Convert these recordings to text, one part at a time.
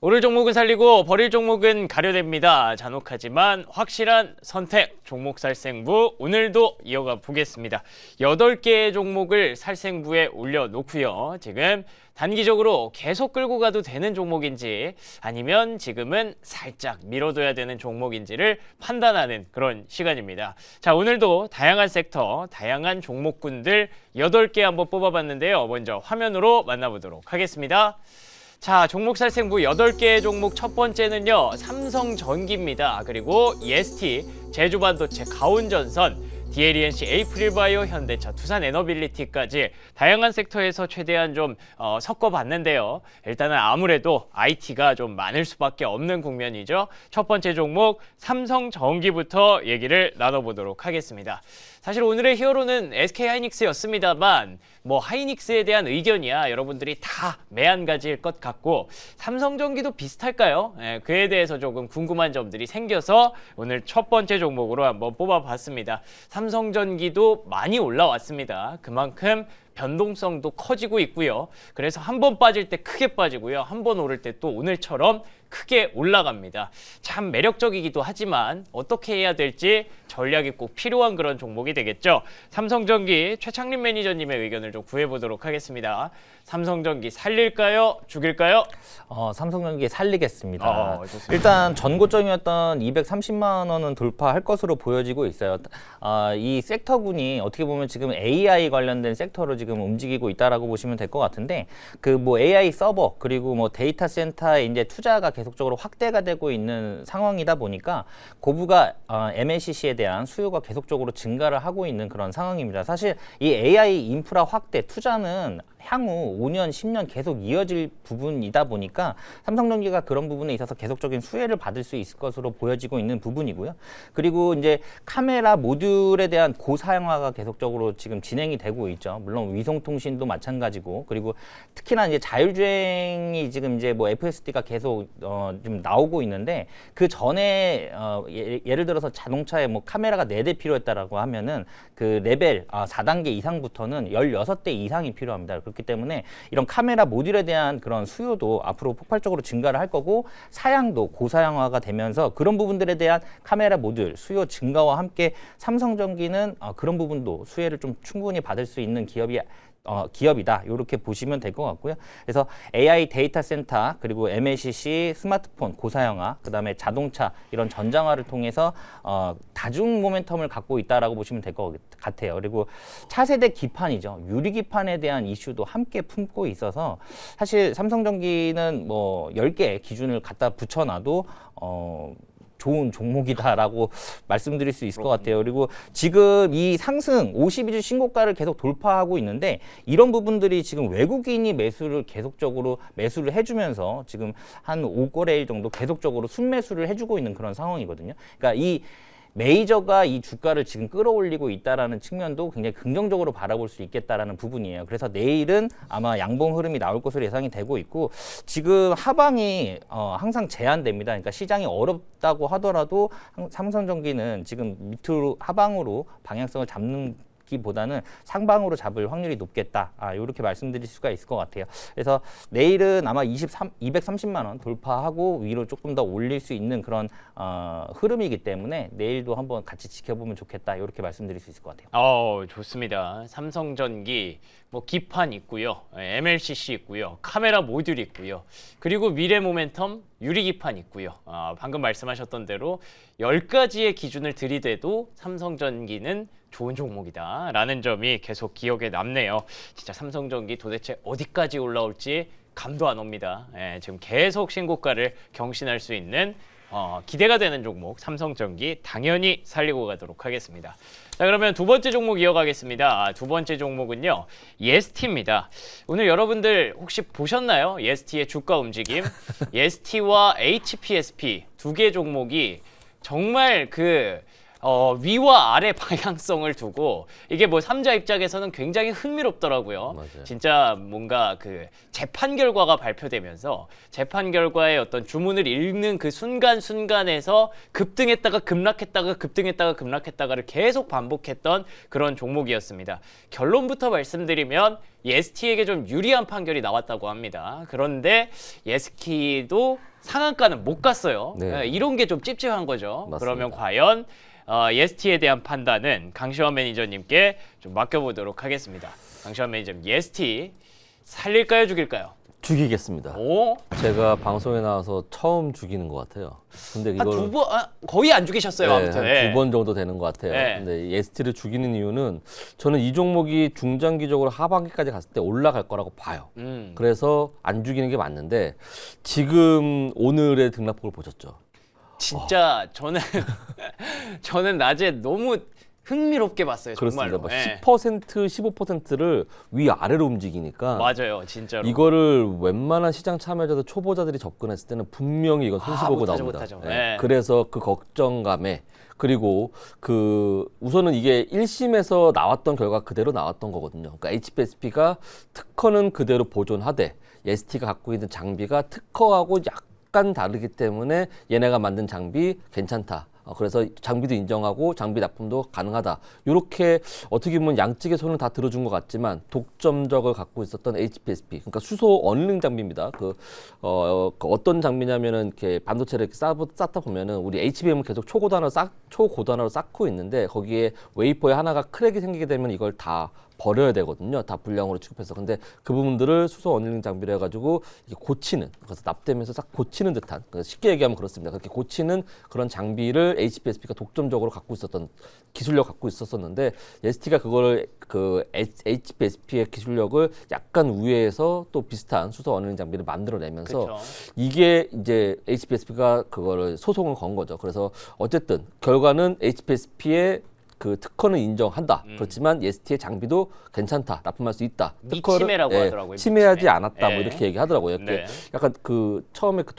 오를 종목은 살리고 버릴 종목은 가려냅니다. 잔혹하지만 확실한 선택, 종목 살생부 오늘도 이어가 보겠습니다. 8개의 종목을 살생부에 올려놓고요. 지금 단기적으로 계속 끌고 가도 되는 종목인지 아니면 지금은 살짝 밀어둬야 되는 종목인지를 판단하는 그런 시간입니다. 자, 오늘도 다양한 섹터, 다양한 종목군들 8개 한번 뽑아봤는데요. 먼저 화면으로 만나보도록 하겠습니다. 자, 종목 살생부 8개의 종목 첫 번째는요. 삼성전기입니다. 그리고 EST, 제주반도체, 가온전선, DLENC, 에이프릴바이오, 현대차, 두산에너빌리티까지 다양한 섹터에서 최대한 좀 섞어봤는데요. 일단은 아무래도 IT가 좀 많을 수밖에 없는 국면이죠. 첫 번째 종목 삼성전기부터 얘기를 나눠보도록 하겠습니다. 사실 오늘의 히어로는 SK하이닉스였습니다만 뭐 하이닉스에 대한 의견이야 여러분들이 다 매한가지일 것 같고 삼성전기도 비슷할까요? 그에 대해서 조금 궁금한 점들이 생겨서 오늘 첫 번째 종목으로 한번 뽑아봤습니다. 삼성전기도 많이 올라왔습니다. 그만큼 변동성도 커지고 있고요. 그래서 한 번 빠질 때 크게 빠지고요. 한 번 오를 때 또 오늘처럼 크게 올라갑니다. 참 매력적이기도 하지만 어떻게 해야 될지 전략이 꼭 필요한 그런 종목이 되겠죠. 삼성전기 최창림 매니저님의 의견을 좀 구해보도록 하겠습니다. 삼성전기 살릴까요? 죽일까요? 삼성전기 살리겠습니다. 좋습니다. 일단 전고점이었던 230만 원은 돌파할 것으로 보여지고 있어요. 이 섹터군이 어떻게 보면 지금 AI 관련된 섹터로 지금 움직이고 있다라고 보시면 될 것 같은데 그 뭐 AI 서버 그리고 뭐 데이터 센터에 이제 투자가 계속적으로 확대가 되고 있는 상황이다 보니까 고부가 MLCC에 대한 수요가 계속적으로 증가를 하고 있는 그런 상황입니다. 사실 이 AI 인프라 확대 투자는 향후 5년, 10년 계속 이어질 부분이다 보니까 삼성전기가 그런 부분에 있어서 계속적인 수혜를 받을 수 있을 것으로 보여지고 있는 부분이고요. 그리고 이제 카메라 모듈에 대한 고사양화가 계속적으로 지금 진행이 되고 있죠. 물론 위성통신도 마찬가지고 그리고 특히나 이제 자율주행이 지금 이제 뭐 FSD가 계속 좀 나오고 있는데 그 전에 예를 들어서 자동차에 뭐 카메라가 4대 필요했다라고 하면은 그 레벨 4단계 이상부터는 16대 이상이 필요합니다. 그렇기 때문에 이런 카메라 모듈에 대한 그런 수요도 앞으로 폭발적으로 증가를 할 거고 사양도 고사양화가 되면서 그런 부분들에 대한 카메라 모듈 수요 증가와 함께 삼성전기는 그런 부분도 수혜를 좀 충분히 받을 수 있는 기업이다. 이렇게 보시면 될 것 같고요. 그래서 AI 데이터 센터 그리고 MLCC 스마트폰 고사양화 그다음에 자동차 이런 전장화를 통해서 다중 모멘텀을 갖고 있다라고 보시면 될 것 같아요. 그리고 차세대 기판이죠. 유리 기판에 대한 이슈도 함께 품고 있어서 사실 삼성전기는 뭐 10개 기준을 갖다 붙여놔도 좋은 종목이다라고 말씀드릴 수 있을 것 같아요. 그리고 지금 이 상승 52주 신고가를 계속 돌파하고 있는데 이런 부분들이 지금 외국인이 매수를 계속적으로 매수를 해주면서 지금 한 5거래일 정도 계속적으로 순매수를 해주고 있는 그런 상황이거든요. 그러니까 이 메이저가 이 주가를 지금 끌어올리고 있다라는 측면도 굉장히 긍정적으로 바라볼 수 있겠다라는 부분이에요. 그래서 내일은 아마 양봉 흐름이 나올 것으로 예상이 되고 있고 지금 하방이 항상 제한됩니다. 그러니까 시장이 어렵다고 하더라도 삼성전기는 지금 밑으로 하방으로 방향성을 잡는 보다는 상방으로 잡을 확률이 높겠다. 이렇게 말씀드릴 수가 있을 것 같아요. 그래서 내일은 아마 230만 원 돌파하고 위로 조금 더 올릴 수 있는 그런 흐름이기 때문에 내일도 한번 같이 지켜보면 좋겠다. 이렇게 말씀드릴 수 있을 것 같아요. 좋습니다. 삼성전기 뭐 기판 있고요. MLCC 있고요. 카메라 모듈 있고요. 그리고 미래 모멘텀 유리기판 있고요. 방금 말씀하셨던 대로 10가지의 기준을 들이대도 삼성전기는 좋은 종목이다 라는 점이 계속 기억에 남네요. 진짜 삼성전기 도대체 어디까지 올라올지 감도 안 옵니다. 지금 계속 신고가를 경신할 수 있는 기대가 되는 종목 삼성전기 당연히 살리고 가도록 하겠습니다. 자, 그러면 두 번째 종목 이어가겠습니다. 두 번째 종목은요. EST입니다. 오늘 여러분들 혹시 보셨나요? EST의 주가 움직임. EST와 HPSP 두 개 종목이 정말 위와 아래 방향성을 두고 이게 뭐 삼자 입장에서는 굉장히 흥미롭더라고요. 맞아요. 진짜 뭔가 그 재판 결과가 발표되면서 재판 결과의 어떤 주문을 읽는 그 순간순간에서 급등했다가 급락했다가 급등했다가 급락했다가를 계속 반복했던 그런 종목이었습니다. 결론부터 말씀드리면 예스티에게 좀 유리한 판결이 나왔다고 합니다. 그런데 예스티도 상한가는 못 갔어요. 네. 이런 게 좀 찝찝한 거죠. 맞습니다. 그러면 과연 예스티에 대한 판단은 강시환 매니저님께 좀 맡겨보도록 하겠습니다. 강시환 매니저님, 예스티 살릴까요, 죽일까요? 죽이겠습니다. 오, 제가 방송에 나와서 처음 죽이는 것 같아요. 근데 한 이걸 두 번, 거의 안 죽이셨어요. 아무튼. 예. 한 두 번 정도 되는 것 같아요. 네. 근데 예스티를 죽이는 이유는 저는 이 종목이 중장기적으로 하반기까지 갔을 때 올라갈 거라고 봐요. 그래서 안 죽이는 게 맞는데 지금 오늘의 등락폭을 보셨죠? 진짜 저는 낮에 너무 흥미롭게 봤어요. 그렇습니다. 정말로. 막 예. 10%, 15%를 위아래로 움직이니까 맞아요, 진짜로. 이거를 웬만한 시장 참여자들 초보자들이 접근했을 때는 분명히 이건 손실 보고 못하죠, 나옵니다. 못하죠. 예. 네. 그래서 그 걱정감에 그리고 그 우선은 이게 1심에서 나왔던 결과 그대로 나왔던 거거든요. 그러니까 HPSP가 특허는 그대로 보존하되 ST가 갖고 있는 장비가 특허하고 약간 다르기 때문에 얘네가 만든 장비 괜찮다. 그래서 장비도 인정하고 장비 납품도 가능하다. 이렇게 어떻게 보면 양측의 손을 다 들어준 것 같지만 독점적을 갖고 있었던 HPSP, 그러니까 수소 어닝 장비입니다. 그 어떤 장비냐면은 이렇게 반도체를 이렇게 쌓다 보면은 우리 HBM을 계속 초고단으로 쌓고 있는데 거기에 웨이퍼에 하나가 크랙이 생기게 되면 이걸 다 버려야 되거든요. 다 불량으로 취급해서. 근데 그 부분들을 수소 어닝 장비를 해가지고 이게 고치는, 그래서 납되면서 싹 고치는 듯한, 쉽게 얘기하면 그렇습니다. 그렇게 고치는 그런 장비를 HPSP가 독점적으로 갖고 있었던, 기술력 갖고 있었었는데 ST가 그거를 그 HPSP의 기술력을 약간 우회해서 또 비슷한 수소 어닝 장비를 만들어내면서 그쵸. 이게 이제 HPSP가 그거를 소송을 건 거죠. 그래서 어쨌든 결과는 HPSP의 그 특허는 인정한다. 그렇지만 ST의 장비도 괜찮다. 납품할 수 있다. 미침해라고 하더라고요. 침해하지 미침해. 않았다. 뭐 예. 이렇게 얘기하더라고요. 이렇게 네. 약간 그 처음에 그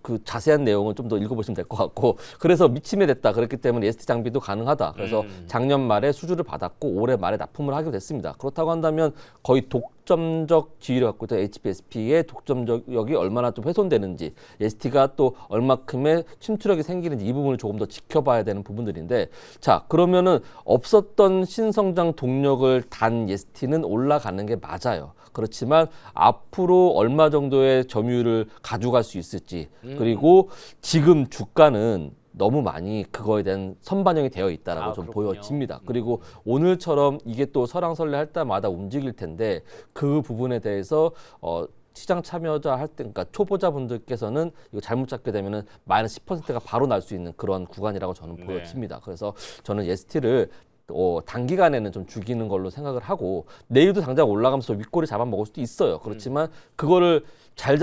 그 자세한 내용은 좀 더 읽어보시면 될 것 같고, 그래서 미침해됐다. 그렇기 때문에 ST 장비도 가능하다. 그래서 작년 말에 수주를 받았고 올해 말에 납품을 하게 됐습니다. 그렇다고 한다면 거의 독점적 지위를 갖고 있던 HPSP의 독점적이 얼마나 좀 훼손되는지, ST가 또 얼마큼의 침투력이 생기는지 이 부분을 조금 더 지켜봐야 되는 부분들인데, 자 그러면은 없었던 신성장 동력을 단 ST는 올라가는 게 맞아요. 그렇지만 앞으로 얼마 정도의 점유율을 가져갈 수 있을지, 그리고 지금 주가는 너무 많이 그거에 대한 선반영이 되어 있다라고 좀 그렇군요. 보여집니다. 그리고 오늘처럼 이게 또 설왕설래 할 때마다 움직일 텐데 그 부분에 대해서 시장 참여자 할 때, 그러니까 초보자분들께서는 이거 잘못 잡게 되면은 마이너스 10%가 바로 날 수 있는 그런 구간이라고 저는 네. 보여집니다. 그래서 저는 ST를 단기간에는 좀 죽이는 걸로 생각을 하고, 내일도 당장 올라가면서 윗꼬리 잡아먹을 수도 있어요. 그렇지만 그거를 잘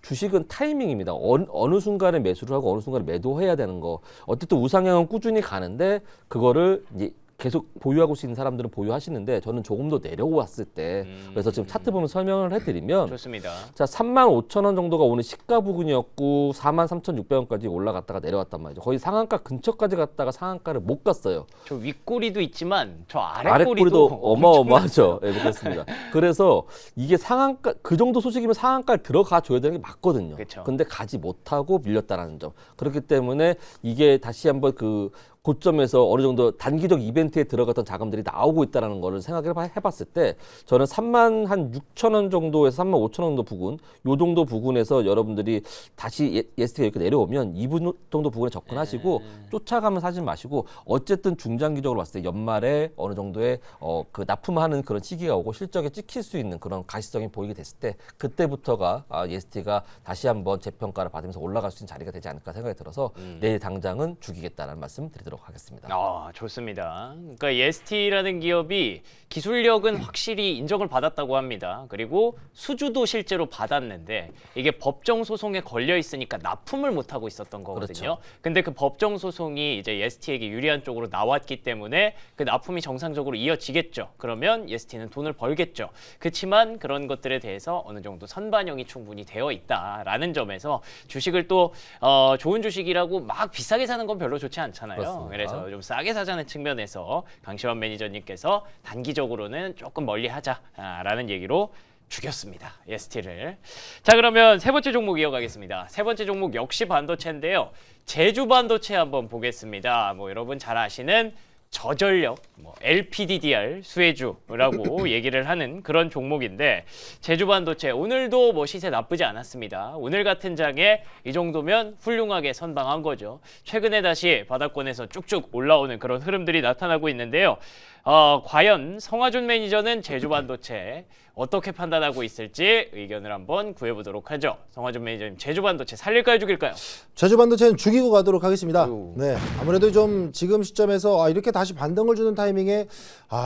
주식은 타이밍입니다. 어느 순간에 매수를 하고 어느 순간에 매도해야 되는 거. 어쨌든 우상향은 꾸준히 가는데 그거를 이제 계속 보유하고 있는 사람들은 보유하시는데, 저는 조금 더 내려왔을 때, 그래서 지금 차트 보면 설명을 해드리면, 좋습니다. 자 35,000원 정도가 오늘 시가 부근이었고 43,600원까지 올라갔다가 내려왔단 말이죠. 거의 상한가 근처까지 갔다가 상한가를 못 갔어요. 저 윗꼬리도 있지만 저 아랫꼬리도 아랫꼬리도 어마어마하죠. 예, 그렇습니다. 그래서 이게 상한가, 그 정도 소식이면 상한가를 들어가 줘야 되는 게 맞거든요. 그쵸. 근데 가지 못하고 밀렸다라는 점. 그렇기 때문에 이게 다시 한번 그 고점에서 어느 정도 단기적 이벤트에 들어갔던 자금들이 나오고 있다는 거를 생각을 해봤을 때, 저는 36,000원 정도에서 35,000원 정도 부근, 요 정도 부근에서 여러분들이 다시 예스티가 이렇게 내려오면 2분 정도 부근에 접근하시고 쫓아가면 사지 마시고, 어쨌든 중장기적으로 봤을 때 연말에 어느 정도의 그 납품하는 그런 시기가 오고 실적에 찍힐 수 있는 그런 가시성이 보이게 됐을 때, 그때부터가 예스티가 다시 한번 재평가를 받으면서 올라갈 수 있는 자리가 되지 않을까 생각이 들어서 내일 당장은 죽이겠다는 말씀 드리도록 하겠습니다. 좋습니다. 그러니까 예스티라는 기업이 기술력은 확실히 인정을 받았다고 합니다. 그리고 수주도 실제로 받았는데 이게 법정 소송에 걸려 있으니까 납품을 못 하고 있었던 거거든요. 그렇죠. 근데 그 법정 소송이 이제 예스티에게 유리한 쪽으로 나왔기 때문에 그 납품이 정상적으로 이어지겠죠. 그러면 예스티는 돈을 벌겠죠. 그렇지만 그런 것들에 대해서 어느 정도 선반영이 충분히 되어 있다라는 점에서 주식을 또 좋은 주식이라고 막 비싸게 사는 건 별로 좋지 않잖아요. 그렇습니다. 그렇습니다. 그래서 좀 싸게 사자는 측면에서 강시환 매니저님께서 단기적으로는 조금 멀리하자라는 얘기로 죽였습니다. ST를. 자, 그러면 세 번째 종목 이어가겠습니다. 세 번째 종목 역시 반도체인데요. 제주 반도체 한번 보겠습니다. 뭐 여러분 잘 아시는 저전력, LPDDR 수혜주라고 얘기를 하는 그런 종목인데 제주 반도체 오늘도 뭐 시세 나쁘지 않았습니다. 오늘 같은 장에 이 정도면 훌륭하게 선방한 거죠. 최근에 다시 바닥권에서 쭉쭉 올라오는 그런 흐름들이 나타나고 있는데요. 과연 성화준 매니저는 제주 반도체 어떻게 판단하고 있을지 의견을 한번 구해보도록 하죠. 성화준 매니저님, 제주 반도체 살릴까요, 죽일까요? 제주 반도체는 죽이고 가도록 하겠습니다. 아유. 네, 아무래도 좀 지금 시점에서 이렇게 다시 반등을 주는 타이밍에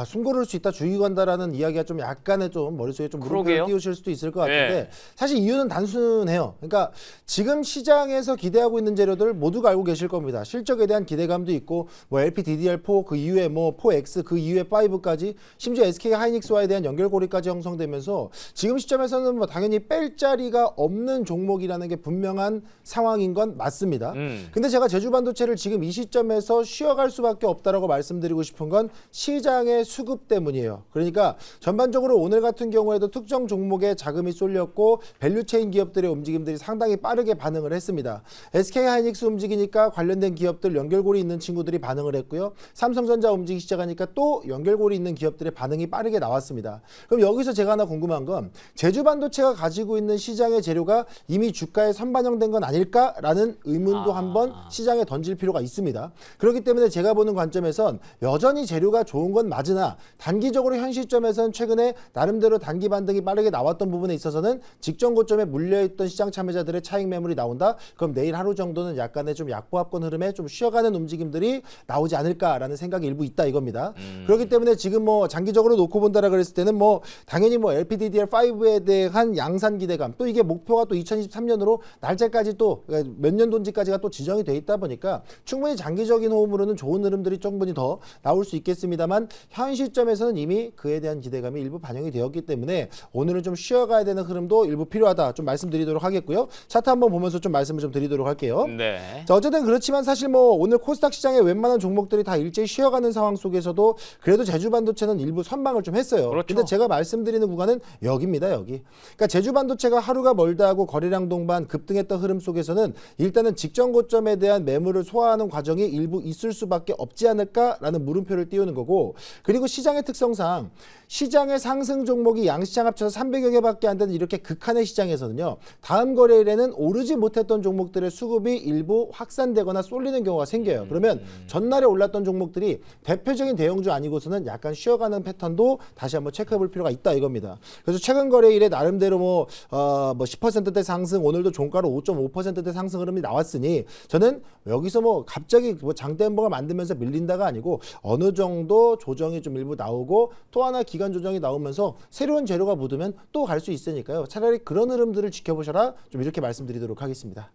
숨 고를 수 있다, 죽이고 간다라는 이야기가 좀 약간의 좀 머릿속에 좀 물음표를 그러게요. 띄우실 수도 있을 것 같은데 네. 사실 이유는 단순해요. 그러니까 지금 시장에서 기대하고 있는 재료들 모두가 알고 계실 겁니다. 실적에 대한 기대감도 있고 뭐 LPDDR4 그 이후에 뭐 4X 그 이후에 5까지 심지어 SK 하이닉스와에 대한 연결고리까지 형성되면서 지금 시점에서는 뭐 당연히 뺄 자리가 없는 종목이라는 게 분명한 상황인 건 맞습니다. 근데 제가 제주 반도체를 지금 이 시점에서 쉬어갈 수밖에 없다라고 말씀드리고 싶은 건 시장의 수급 때문이에요. 그러니까 전반적으로 오늘 같은 경우에도 특정 종목에 자금이 쏠렸고 밸류체인 기업들의 움직임들이 상당히 빠르게 반응을 했습니다. SK 하이닉스 움직이니까 관련된 기업들 연결고리 있는 친구들이 반응을 했고요. 삼성전자 움직이기 시작하니까 또 연결고리 있는 기업들의 반응이 빠르게 나왔습니다. 그럼 여기서 제가 하나 궁금한 건 제주 반도체가 가지고 있는 시장의 재료가 이미 주가에 선반영된 건 아닐까라는 의문도 한번 시장에 던질 필요가 있습니다. 그렇기 때문에 제가 보는 관점에선 여전히 재료가 좋은 건 맞으나 단기적으로 현 시점에서는 최근에 나름대로 단기 반등이 빠르게 나왔던 부분에 있어서는 직전 고점에 물려있던 시장 참여자들의 차익 매물이 나온다. 그럼 내일 하루 정도는 약간의 좀 약보합권 흐름에 좀 쉬어가는 움직임들이 나오지 않을까라는 생각이 일부 있다 이겁니다. 그렇기 때문에 지금 뭐 장기적으로 놓고 본다라 그랬을 때는 뭐 당연히 뭐 LPDDR5에 대한 양산 기대감 또 이게 목표가 또 2023년으로 날짜까지 또 몇 년도인지까지가 또 지정이 돼 있다 보니까 충분히 장기적인 호흡으로는 좋은 흐름들이 충분히 더 나올 수 있겠습니다만 현 시점에서는 이미 그에 대한 기대감이 일부 반영이 되었기 때문에 오늘은 좀 쉬어가야 되는 흐름도 일부 필요하다 좀 말씀드리도록 하겠고요. 차트 한번 보면서 좀 말씀을 좀 드리도록 할게요. 네. 자, 어쨌든 그렇지만 사실 뭐 오늘 코스닥 시장의 웬만한 종목들이 다 일제히 쉬어가는 상황 속에서도 그래도 제주 반도체는 일부 선방을 좀 했어요. 그렇죠. 근데 제가 말씀드리는 구간은 여기입니다, 여기. 그러니까 제주 반도체가 하루가 멀다 하고 거래량 동반 급등했던 흐름 속에서는 일단은 직전 고점에 대한 매물을 소화하는 과정이 일부 있을 수밖에 없지 않을까라는 물음표를 띄우는 거고, 그리고 시장의 특성상 시장의 상승 종목이 양시장 합쳐서 300여 개밖에 안 되는 이렇게 극한의 시장에서는요, 다음 거래일에는 오르지 못했던 종목들의 수급이 일부 확산되거나 쏠리는 경우가 생겨요. 그러면 전날에 올랐던 종목들이 대표적인 대형주 아니고서는 약간 쉬어가는 패턴도 다시 한번 체크해 볼 필요가 있다 이겁니다. 그래서 최근 거래일에 나름대로 뭐 10%대 상승, 오늘도 종가로 5.5%대 상승 흐름이 나왔으니 저는 여기서 뭐 갑자기 뭐 장대 한봉을 만들면서 밀린다가 아니고 어느 정도 조정이 좀 일부 나오고 또 하나 기간 조정이 나오면서 새로운 재료가 묻으면 또 갈 수 있으니까요. 차라리 그런 흐름들을 지켜보셔라 좀 이렇게 말씀드리도록 하겠습니다.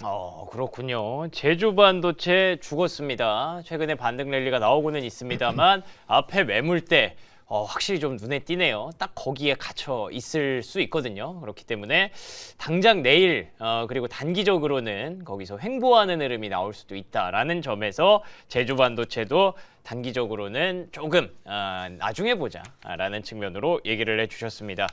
그렇군요. 제주 반도체 죽었습니다. 최근에 반등 랠리가 나오고는 있습니다만 앞에 매물대 확실히 좀 눈에 띄네요. 딱 거기에 갇혀 있을 수 있거든요. 그렇기 때문에 당장 내일 그리고 단기적으로는 거기서 횡보하는 흐름이 나올 수도 있다라는 점에서 제주 반도체도 단기적으로는 조금 나중에 보자라는 측면으로 얘기를 해주셨습니다.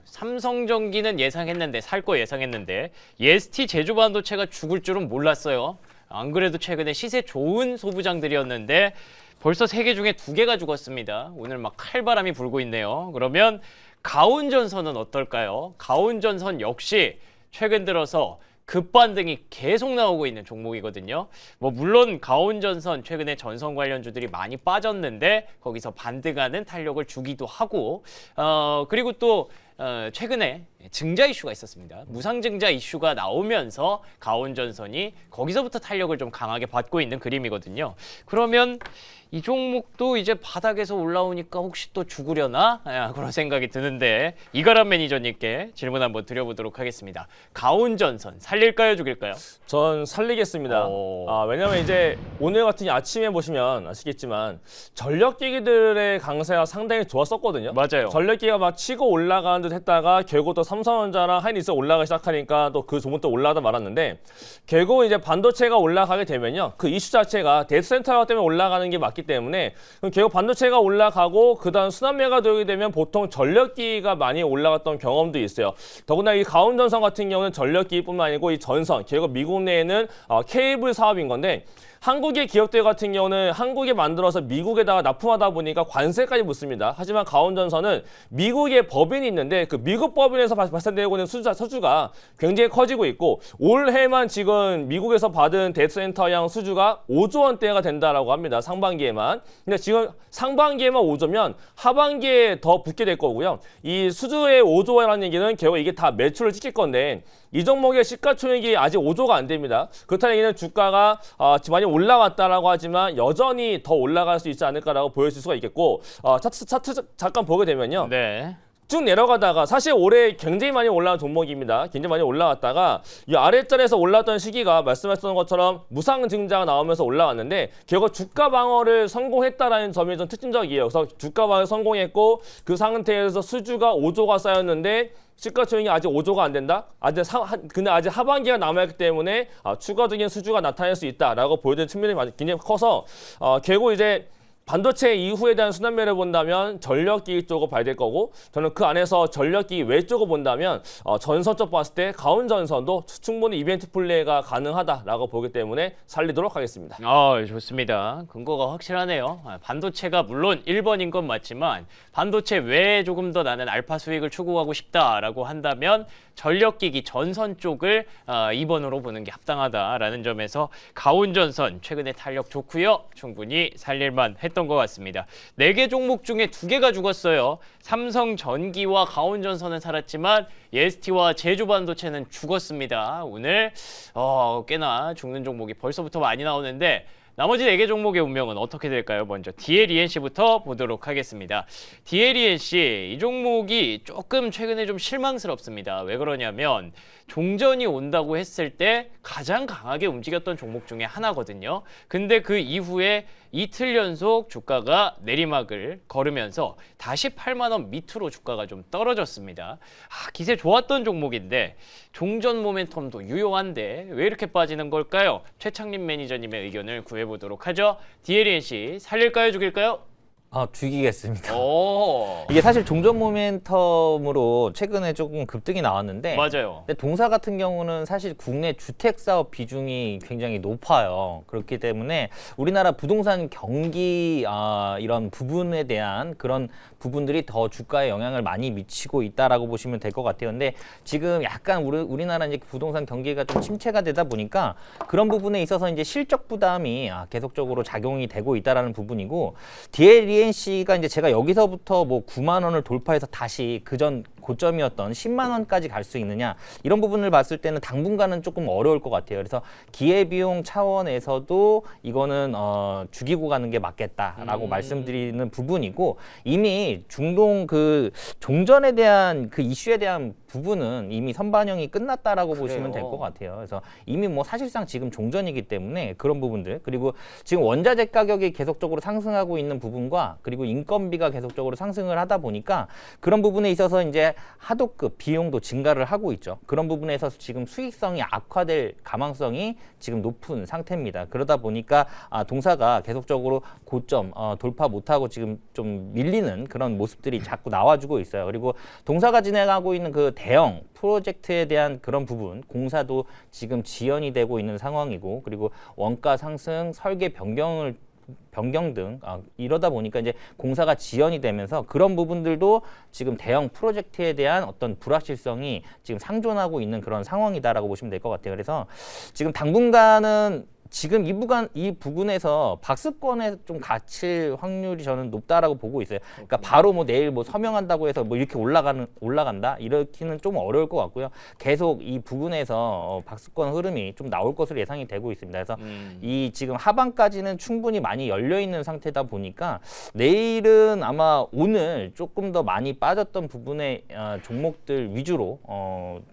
삼성전기는 예상했는데 살 거 예상했는데 ST 제주 반도체가 죽을 줄은 몰랐어요. 안 그래도 최근에 시세 좋은 소부장들이었는데 벌써 3개 중에 2개가 죽었습니다. 오늘 막 칼바람이 불고 있네요. 그러면 가온전선은 어떨까요? 가온전선 역시 최근 들어서 급반등이 계속 나오고 있는 종목이거든요. 물론 가온전선 최근에 전선 관련주들이 많이 빠졌는데 거기서 반등하는 탄력을 주기도 하고 그리고 또 최근에 증자 이슈가 있었습니다. 무상증자 이슈가 나오면서 가온전선이 거기서부터 탄력을 좀 강하게 받고 있는 그림이거든요. 그러면 이 종목도 이제 바닥에서 올라오니까 혹시 또 죽으려나? 그런 생각이 드는데 이가람 매니저님께 질문 한번 드려보도록 하겠습니다. 가온전선 살릴까요, 죽일까요? 전 살리겠습니다. 왜냐면 이제 오늘 같은 아침에 보시면 아시겠지만 전력기기들의 강세가 상당히 좋았었거든요. 맞아요. 전력기가 막 치고 올라가는 듯 했다가 결국 또 삼성전자랑 하이닉스 올라가기 시작하니까 또 그 종목도 올라가다 말았는데 결국 이제 반도체가 올라가게 되면요. 그 이슈 자체가 데이터 센터 때문에 올라가는 게 맞기 때문에 그럼 결국 반도체가 올라가고 그다음 순환매가 들어오게 되면 보통 전력기가 많이 올라갔던 경험도 있어요. 더구나 이 가온전선 같은 경우는 전력기뿐만 아니고 이 전선, 결국 미국 내에는 케이블 사업인 건데 한국의 기업들 같은 경우는 한국에 만들어서 미국에다가 납품하다 보니까 관세까지 묻습니다. 하지만 가온전선은 미국의 법인이 있는데 그 미국 법인에서 발생되고 있는 수주가 굉장히 커지고 있고 올해만 지금 미국에서 받은 데이터 센터양 수주가 5조 원대가 된다라고 합니다. 상반기에만. 근데 지금 상반기에만 5조면 하반기에 더 붙게 될 거고요. 이 수주의 5조 원이라는 얘기는 결국 이게 다 매출을 찍힐 건데 이 종목의 시가총액이 아직 5조가 안 됩니다. 그렇다는 얘기는 주가가 많이 올라갔다라고 하지만 여전히 더 올라갈 수 있지 않을까라고 보여질 수가 있겠고 차트 잠깐 보게 되면요. 네. 쭉 내려가다가 사실 올해 굉장히 많이 올라간 종목입니다. 굉장히 많이 올라갔다가 이 아래자리에서 올랐던 시기가 말씀하셨던 것처럼 무상증자가 나오면서 올라왔는데 결국 주가 방어를 성공했다라는 점이 좀 특징적이에요. 그래서 주가 방어를 성공했고 그 상태에서 수주가 5조가 쌓였는데 시가총액이 아직 5조가 안 된다? 근데 아직 하반기가 남아있기 때문에 추가적인 수주가 나타날 수 있다라고 보여주는 측면이 굉장히 커서 결국 이제 반도체 이후에 대한 순환매를 본다면 전력기 쪽으로 봐야 될 거고 저는 그 안에서 전력기 외쪽으로 본다면 전선 쪽 봤을 때 가온전선도 충분히 이벤트 플레이가 가능하다라고 보기 때문에 살리도록 하겠습니다. 좋습니다. 근거가 확실하네요. 반도체가 물론 1번인 건 맞지만 반도체 외에 조금 더 나는 알파 수익을 추구하고 싶다라고 한다면 전력기기 전선 쪽을 2번으로 보는 게 합당하다라는 점에서 가온전선 최근에 탄력 좋고요. 충분히 살릴만 했던 것 같습니다. 4개 종목 중에 2개가 죽었어요. 삼성전기와 가온전선은 살았지만 ST와 제주반도체는 죽었습니다. 오늘 꽤나 죽는 종목이 벌써부터 많이 나오는데 나머지 4개 종목의 운명은 어떻게 될까요? 먼저 DLENC부터 보도록 하겠습니다. DLENC 이 종목이 조금 최근에 좀 실망스럽습니다. 왜 그러냐면 종전이 온다고 했을 때 가장 강하게 움직였던 종목 중에 하나거든요. 근데 그 이후에 이틀 연속 주가가 내리막을 걸으면서 다시 8만 원 밑으로 주가가 좀 떨어졌습니다. 기세 좋았던 종목인데 종전 모멘텀도 유효한데 왜 이렇게 빠지는 걸까요? 최창림 매니저님의 의견을 구해보도록 하죠. DLENC 살릴까요? 죽일까요? 죽이겠습니다. 오. 이게 사실 종전 모멘텀으로 최근에 조금 급등이 나왔는데 맞아요. 근데 동사 같은 경우는 사실 국내 주택 사업 비중이 굉장히 높아요. 그렇기 때문에 우리나라 부동산 경기 이런 부분에 대한 그런 부분들이 더 주가에 영향을 많이 미치고 있다라고 보시면 될 것 같아요. 근데 지금 약간 우리나라 이제 부동산 경기가 좀 침체가 되다 보니까 그런 부분에 있어서 이제 실적 부담이 계속적으로 작용이 되고 있다라는 부분이고 DLENC가 이제 제가 여기서부터 뭐 9만 원을 돌파해서 다시 그전 고점이었던 10만 원까지 갈 수 있느냐 이런 부분을 봤을 때는 당분간은 조금 어려울 것 같아요. 그래서 기회비용 차원에서도 이거는 죽이고 가는 게 맞겠다라고 말씀드리는 부분이고 이미 중동 그 종전에 대한 그 이슈에 대한 부분은 이미 선반영이 끝났다라고 보시면 될 것 같아요. 그래서 이미 뭐 사실상 지금 종전이기 때문에 그런 부분들 그리고 지금 원자재 가격이 계속적으로 상승하고 있는 부분과 그리고 인건비가 계속적으로 상승을 하다 보니까 그런 부분에 있어서 이제 하도급 비용도 증가를 하고 있죠. 그런 부분에서 지금 수익성이 악화될 가망성이 지금 높은 상태입니다. 그러다 보니까 동사가 계속적으로 고점 돌파 못하고 지금 좀 밀리는 그런 모습들이 자꾸 나와주고 있어요. 그리고 동사가 진행하고 있는 그 대형 프로젝트에 대한 그런 부분 공사도 지금 지연이 되고 있는 상황이고 그리고 원가 상승, 설계 변경 등 이러다 보니까 이제 공사가 지연이 되면서 그런 부분들도 지금 대형 프로젝트에 대한 어떤 불확실성이 지금 상존하고 있는 그런 상황이다라고 보시면 될 것 같아요. 그래서 지금 당분간은 지금 이 부분에서 박스권에 좀 갇힐 확률이 저는 높다라고 보고 있어요. 그러니까 바로 뭐 내일 뭐 서명한다고 해서 뭐 이렇게 올라간다 이렇게는 좀 어려울 것 같고요. 계속 이 부분에서 박스권 흐름이 좀 나올 것으로 예상이 되고 있습니다. 그래서 이 지금 하반까지는 충분히 많이 열려 있는 상태다 보니까 내일은 아마 오늘 조금 더 많이 빠졌던 부분의 종목들 위주로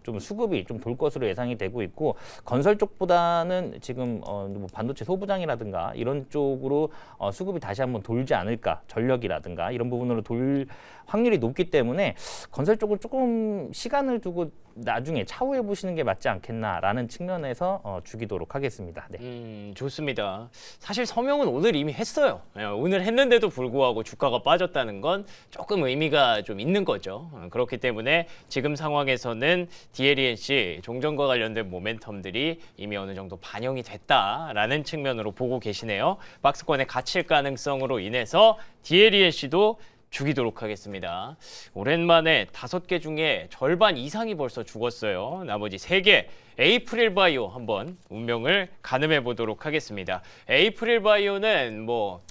좀 수급이 좀 돌 것으로 예상이 되고 있고 건설 쪽보다는 지금 뭐 반도체 소부장이라든가 이런 쪽으로 수급이 다시 한번 돌지 않을까, 전력이라든가 이런 부분으로 돌 확률이 높기 때문에 건설 쪽을 조금 시간을 두고 나중에 차후에 보시는 게 맞지 않겠나라는 측면에서 주기도록 하겠습니다. 네. 좋습니다. 사실 서명은 오늘 이미 했어요. 오늘 했는데도 불구하고 주가가 빠졌다는 건 조금 의미가 좀 있는 거죠. 그렇기 때문에 지금 상황에서는 DLENC 종전과 관련된 모멘텀들이 이미 어느 정도 반영이 됐다라는 측면으로 보고 계시네요. 박스권에 갇힐 가능성으로 인해서 DLENC도 죽이도록 하겠습니다. 오랜만에 5개 중에 절반 이상이 벌써 죽었어요. 나머지 3개 에이프릴 바이오 한번 운명을 가늠해 보도록 하겠습니다. 에이프릴 바이오는 뭐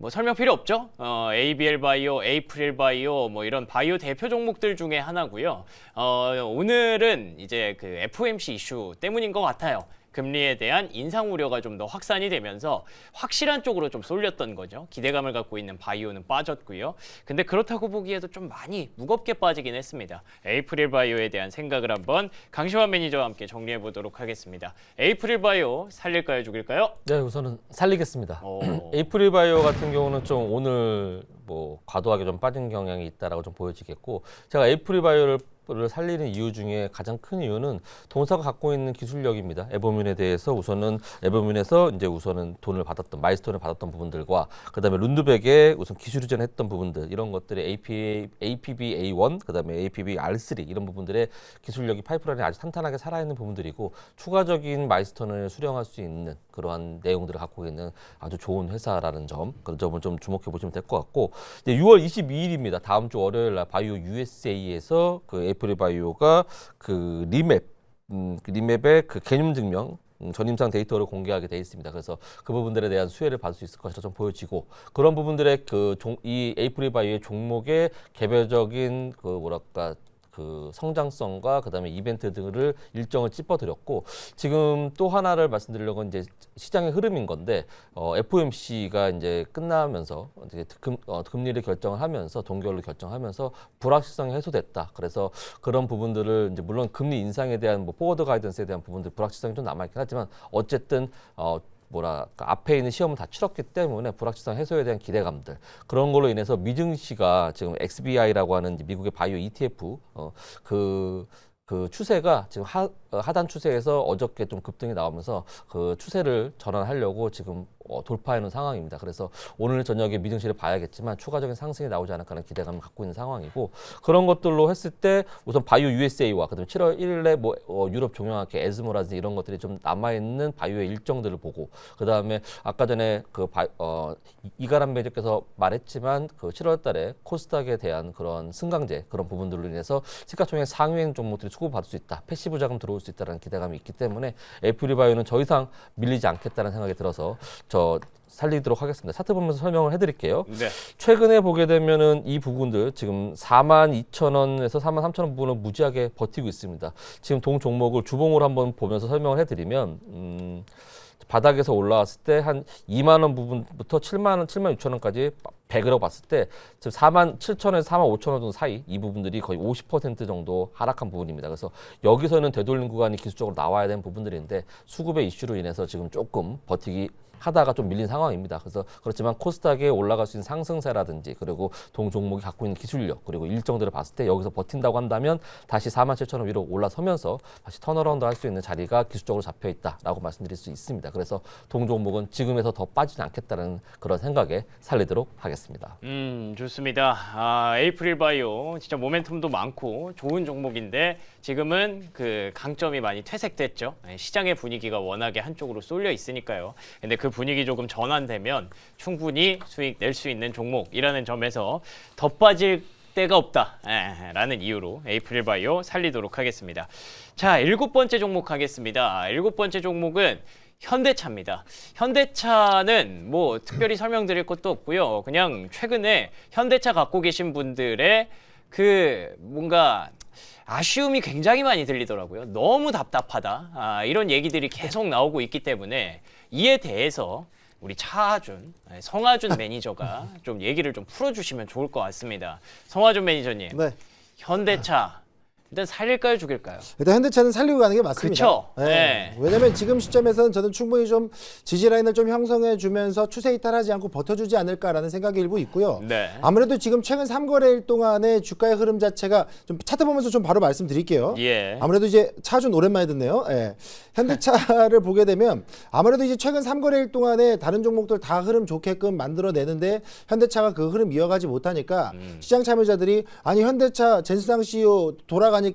설명 필요 없죠? ABL 바이오, 에이프릴 바이오 뭐 이런 바이오 대표 종목들 중에 하나고요. 오늘은 이제 그 FOMC 이슈 때문인 것 같아요. 금리에 대한 인상 우려가 좀 더 확산이 되면서 확실한 쪽으로 좀 쏠렸던 거죠. 기대감을 갖고 있는 바이오는 빠졌고요. 근데 그렇다고 보기에도 좀 많이 무겁게 빠지긴 했습니다. 에이프릴 바이오에 대한 생각을 한번 강시환 매니저와 함께 정리해 보도록 하겠습니다. 에이프릴 바이오 살릴까요, 죽일까요? 네, 우선은 살리겠습니다. 오. 에이프릴 바이오 같은 경우는 좀 오늘 뭐 과도하게 좀 빠진 경향이 있다라고 좀 보여지겠고, 제가 에이프릴 바이오를 살리는 이유 중에 가장 큰 이유는 동사가 갖고 있는 기술력입니다. 에버뮌에 대해서 우선은 에버뮌에서 이제 우선은 돈을 받았던 마일스톤을 받았던 부분들과 그다음에 룬드백에 우선 기술 이전했던 부분들, 이런 것들의 APB-A1 그다음에 APB-R3 이런 부분들의 기술력이 파이프라인에 아주 탄탄하게 살아있는 부분들이고, 추가적인 마일스톤을 수령할 수 있는 그러한 내용들을 갖고 있는 아주 좋은 회사라는 점, 그런 점을 좀 주목해 보시면 될 것 같고, 이제 6월 22일입니다. 다음 주 월요일 날 바이오 USA에서 그 에이프릴 바이오가 그 리맵의 그 개념 증명 전임상 데이터를 공개하게 돼 있습니다. 그래서 그 부분들에 대한 수혜를 받을 수 있을 것이라 좀 보여지고, 그런 부분들의 이 에이프릴 바이오의 종목의 개별적인 그 뭐랄까 그 성장성과 그다음에 이벤트 등을 일정을 짚어드렸고, 지금 또 하나를 말씀드리려고 이제 시장의 흐름인 건데, FOMC가 이제 끝나면서 이제 금리를 결정을 하면서 동결로 결정하면서 불확실성이 해소됐다. 그래서 그런 부분들을 이제 물론 금리 인상에 대한 뭐 포워드 가이던스에 대한 부분들 불확실성이 좀 남아있긴 하지만 어쨌든 뭐랄까 앞에 있는 시험을 다 치렀기 때문에 불확실성 해소에 대한 기대감들, 그런 걸로 인해서 미증시가 지금 XBI라고 하는 미국의 바이오 ETF 그 추세가 지금 하단 추세에서 어저께 좀 급등이 나오면서 그 추세를 전환하려고 지금 돌파해 놓은 상황입니다. 그래서 오늘 저녁에 미증시를 봐야겠지만 추가적인 상승이 나오지 않을까 하는 기대감을 갖고 있는 상황이고, 그런 것들로 했을 때 우선 바이오 USA와 그다음에 7월 1일에 뭐 유럽 종영학회 에스모라든지 이런 것들이 좀 남아 있는 바이오의 일정들을 보고, 그다음에 아까 전에 그 이가람 매니저께서 말했지만 그 7월 달에 코스닥에 대한 그런 승강제 그런 부분들로 인해서 시가총액 상위행 종목들이 수급받을 수 있다, 패시브 자금 들어올 수 있다는 기대감이 있기 때문에 에이프릴 바이오는 더 이상 밀리지 않겠다는 생각이 들어서 저 살리도록 하겠습니다. 차트 보면서 설명을 해드릴게요. 네. 최근에 보게 되면은 이 부분들 지금 42,000원에서 43,000원 부분은 무지하게 버티고 있습니다. 지금 동 종목을 주봉으로 한번 보면서 설명을 해드리면 바닥에서 올라왔을 때 한 2만 원 부분부터 7만 원, 7만 6천 원까지 100으로 봤을 때 지금 4만 7천원에서 4만 5천 원 정도 사이, 이 부분들이 거의 50% 정도 하락한 부분입니다. 그래서 여기서는 되돌림 구간이 기술적으로 나와야 되는 부분들인데 수급의 이슈로 인해서 지금 조금 버티기 하다가 좀 밀린 상황입니다. 그래서 그렇지만 코스닥에 올라갈 수 있는 상승세라든지 그리고 동 종목이 갖고 있는 기술력 그리고 일정들을 봤을 때 여기서 버틴다고 한다면 다시 47,000원 위로 올라서면서 다시 턴어라운드 할 수 있는 자리가 기술적으로 잡혀 있다라고 말씀드릴 수 있습니다. 그래서 동 종목은 지금에서 더 빠지지 않겠다는 그런 생각에 살리도록 하겠습니다. 좋습니다. 에이프릴 바이오 진짜 모멘텀도 많고 좋은 종목인데 지금은 그 강점이 많이 퇴색됐죠. 시장의 분위기가 워낙에 한쪽으로 쏠려 있으니까요. 근데 그 분위기 조금 전환되면 충분히 수익 낼 수 있는 종목이라는 점에서 더 빠질 데가 없다 라는 이유로 에이프릴 바이오 살리도록 하겠습니다. 자, 7번째 종목 하겠습니다. 7번째 종목은 현대차입니다. 현대차는 뭐 특별히 설명드릴 것도 없고요. 그냥 최근에 현대차 갖고 계신 분들의 그 뭔가 아쉬움이 굉장히 많이 들리더라고요. 너무 답답하다. 이런 얘기들이 계속 나오고 있기 때문에 이에 대해서 우리 성하준 매니저가 좀 얘기를 좀 풀어주시면 좋을 것 같습니다. 성하준 매니저님, 네. 현대차 일단 살릴까요, 죽일까요? 일단 현대차는 살리고 가는 게 맞습니다. 그쵸? 네. 왜냐면 지금 시점에서는 저는 충분히 좀 지지 라인을 좀 형성해 주면서 추세 이탈하지 않고 버텨주지 않을까라는 생각이 일부 있고요. 네. 아무래도 지금 최근 3거래일 동안의 주가의 흐름 자체가 좀 차트 보면서 좀 바로 말씀드릴게요. 예. 아무래도 이제 차준 오랜만에 듣네요. 예. 현대차를 보게 되면 아무래도 이제 최근 3거래일 동안에 다른 종목들 다 흐름 좋게끔 만들어내는데 현대차가 그 흐름 이어가지 못하니까 시장 참여자들이 아니 현대차 젠스당 CEO 돌아가니까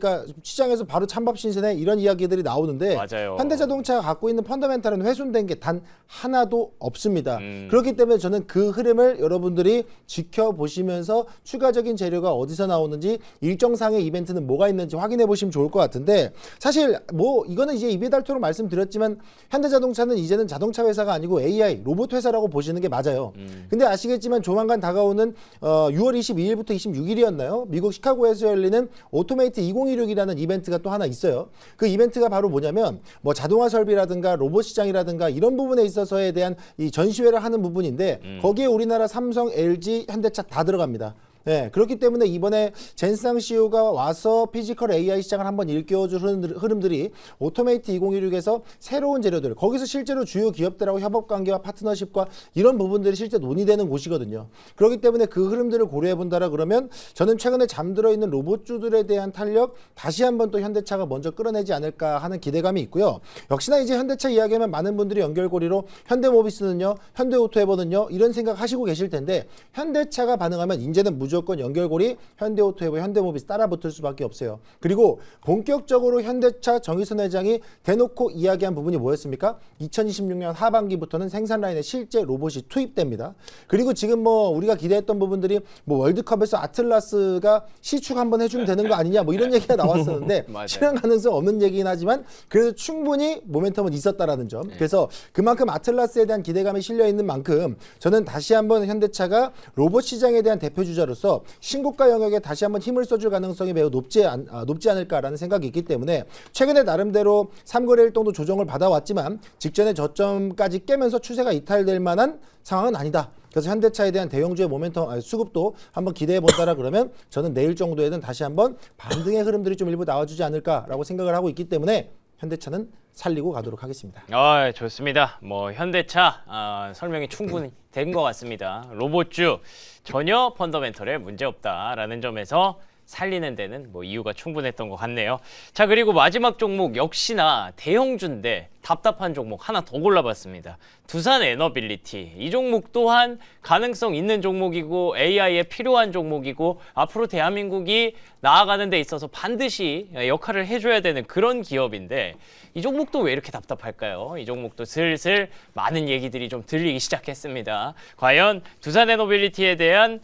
시장에서 바로 찬밥 신세네 이런 이야기들이 나오는데 맞아요. 현대자동차가 갖고 있는 펀더멘탈은 훼손된 게 단 하나도 없습니다. 그렇기 때문에 저는 그 흐름을 여러분들이 지켜보시면서 추가적인 재료가 어디서 나오는지 일정상의 이벤트는 뭐가 있는지 확인해 보시면 좋을 것 같은데 사실 뭐 이거는 이제 입에 닳도록 말씀드렸지만 현대자동차는 이제는 자동차 회사가 아니고 AI 로봇 회사라고 보시는 게 맞아요. 근데 아시겠지만 조만간 다가오는 6월 22일부터 26일이었나요? 미국 시카고에서 열리는 오토메이트 2016이라는 이벤트가 또 하나 있어요. 그 이벤트가 바로 뭐냐면 뭐 자동화 설비라든가 로봇 시장이라든가 이런 부분에 있어서에 대한 이 전시회를 하는 부분인데 거기에 우리나라 삼성, LG, 현대차 다 들어갑니다. 네, 그렇기 때문에 이번에 젠상 CEO가 와서 피지컬 AI 시장을 한번 일깨워줄 흐름들이 오토메이트 2016에서 새로운 재료들, 거기서 실제로 주요 기업들하고 협업관계와 파트너십과 이런 부분들이 실제 논의되는 곳이거든요. 그렇기 때문에 그 흐름들을 고려해본다라 그러면 저는 최근에 잠들어 있는 로봇주들에 대한 탄력 다시 한번 또 현대차가 먼저 끌어내지 않을까 하는 기대감이 있고요. 역시나 이제 현대차 이야기하면 많은 분들이 연결고리로 현대모비스는요, 현대오토에버는요 이런 생각 하시고 계실 텐데 현대차가 반응하면 이제는 무조건 연결고리 현대오토에버, 현대모비스 따라붙을 수밖에 없어요. 그리고 본격적으로 현대차 정의선 회장이 대놓고 이야기한 부분이 뭐였습니까? 2026년 하반기부터는 생산 라인에 실제 로봇이 투입됩니다. 그리고 지금 뭐 우리가 기대했던 부분들이 뭐 월드컵에서 아틀라스가 시축 한번 해주면 되는 거 아니냐 뭐 이런 얘기가 나왔었는데 맞아요. 실현 가능성 없는 얘기긴 하지만 그래도 충분히 모멘텀은 있었다라는 점. 그래서 그만큼 아틀라스에 대한 기대감이 실려 있는 만큼 저는 다시 한번 현대차가 로봇 시장에 대한 대표 주자로서 신고가 영역에 다시 한번 힘을 써줄 가능성이 매우 높지 않을까라는 생각이 있기 때문에 최근에 나름대로 3거래일 정도 조정을 받아왔지만 직전의 저점까지 깨면서 추세가 이탈될 만한 상황은 아니다. 그래서 현대차에 대한 대형주의 모멘텀 수급도 한번 기대해 본다라 그러면 저는 내일 정도에는 다시 한번 반등의 흐름들이 좀 일부 나와주지 않을까라고 생각을 하고 있기 때문에 현대차는 살리고 가도록 하겠습니다. 아, 좋습니다. 뭐 현대차 설명이 충분히 된 것 같습니다. 로봇주 전혀 펀더멘털에 문제 없다라는 점에서 살리는 데는 뭐 이유가 충분했던 것 같네요. 자, 그리고 마지막 종목 역시나 대형주인데 답답한 종목 하나 더 골라봤습니다. 두산 에너빌리티. 이 종목 또한 가능성 있는 종목이고 AI에 필요한 종목이고 앞으로 대한민국이 나아가는 데 있어서 반드시 역할을 해줘야 되는 그런 기업인데 이 종목도 왜 이렇게 답답할까요? 이 종목도 슬슬 많은 얘기들이 좀 들리기 시작했습니다. 과연 두산 에너빌리티에 대한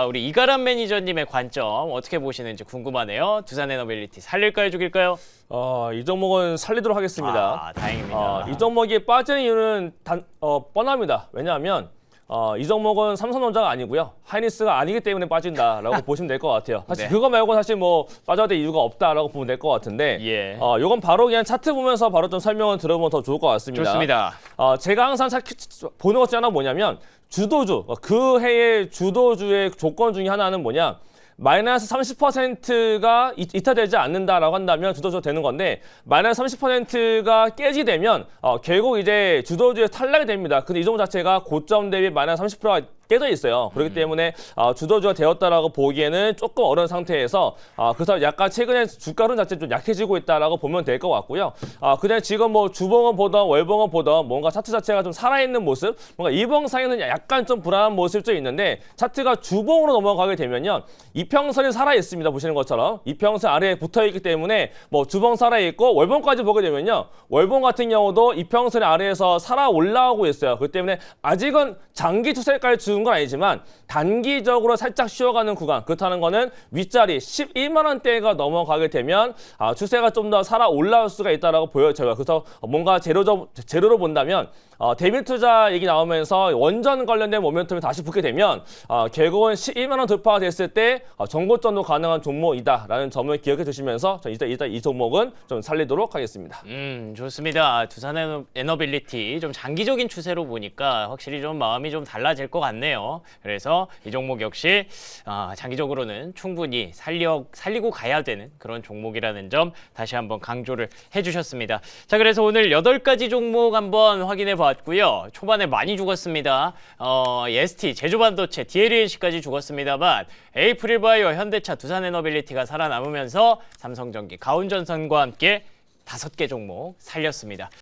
우리 이가람 매니저님의 관점 어떻게 보시는지 궁금하네요. 두산 에너빌리티 살릴까요, 죽일까요? 이 종목은 살리도록 하겠습니다. 아, 다행입니다. 이 종목이 빠진 이유는 뻔합니다. 왜냐하면 이 종목은 삼성전자가 아니고요. 하이닉스가 아니기 때문에 빠진다라고 보시면 될 것 같아요. 사실 네. 그거 말고 사실 뭐 빠져야 될 이유가 없다라고 보면 될 것 같은데 예. 요건 바로 그냥 차트 보면서 바로 좀 설명을 들어보면 더 좋을 것 같습니다. 좋습니다. 제가 항상 보는 것 중에 하나는 뭐냐면 주도주, 그 해의 주도주의 조건 중에 하나는 뭐냐? 마이너스 30%가 이탈되지 않는다라고 한다면 주도주가 되는 건데 마이너스 30%가 깨지되면 결국 이제 주도주에 탈락이 됩니다. 근데 이 종목 자체가 고점 대비 마이너스 30%가 깨져 있어요. 그렇기 때문에 주도주가 되었다라고 보기에는 조금 어려운 상태에서 그래서 약간 최근에 주가 흐름 자체 좀 약해지고 있다라고 보면 될 것 같고요. 그냥 지금 뭐 주봉을 보던 월봉을 보던 뭔가 차트 자체가 좀 살아있는 모습, 뭔가 이봉상에는 약간 좀 불안한 모습이 좀 있는데 차트가 주봉으로 넘어가게 되면요, 이평선이 살아 있습니다. 보시는 것처럼 이평선 아래에 붙어 있기 때문에 뭐 주봉 살아 있고 월봉까지 보게 되면요, 월봉 같은 경우도 이평선 아래에서 살아 올라오고 있어요. 그렇기 때문에 아직은 장기 추세까지 준 건 아니지만 단기적으로 살짝 쉬어가는 구간, 그렇다는 거는 윗자리 11만 원대가 넘어가게 되면 추세가 좀 더 살아 올라올 수가 있다라고 보여져요. 그래서 뭔가 재료로 본다면 대밀 투자 얘기 나오면서 원전 관련된 모멘텀이 다시 붙게 되면 결국은 11만 원 돌파가 됐을 때 정고점도 가능한 종목이다라는 점을 기억해 두시면서 일단 이 종목은 좀 살리도록 하겠습니다. 좋습니다. 두산 에너빌리티 좀 장기적인 추세로 보니까 확실히 좀 마음이 좀 달라질 것 같네요. 보네요. 그래서 이 종목 역시 장기적으로는 충분히 살리고 가야 되는 그런 종목이라는 점 다시 한번 강조를 해주셨습니다. 자, 그래서 오늘 8가지 종목 한번 확인해 봤고요. 초반에 많이 죽었습니다. ST, 제조반도체, DLH까지 죽었습니다만 에이프릴바이오, 현대차, 두산에너빌리티가 살아남으면서 삼성전기, 가온전선과 함께 5개 종목 살렸습니다.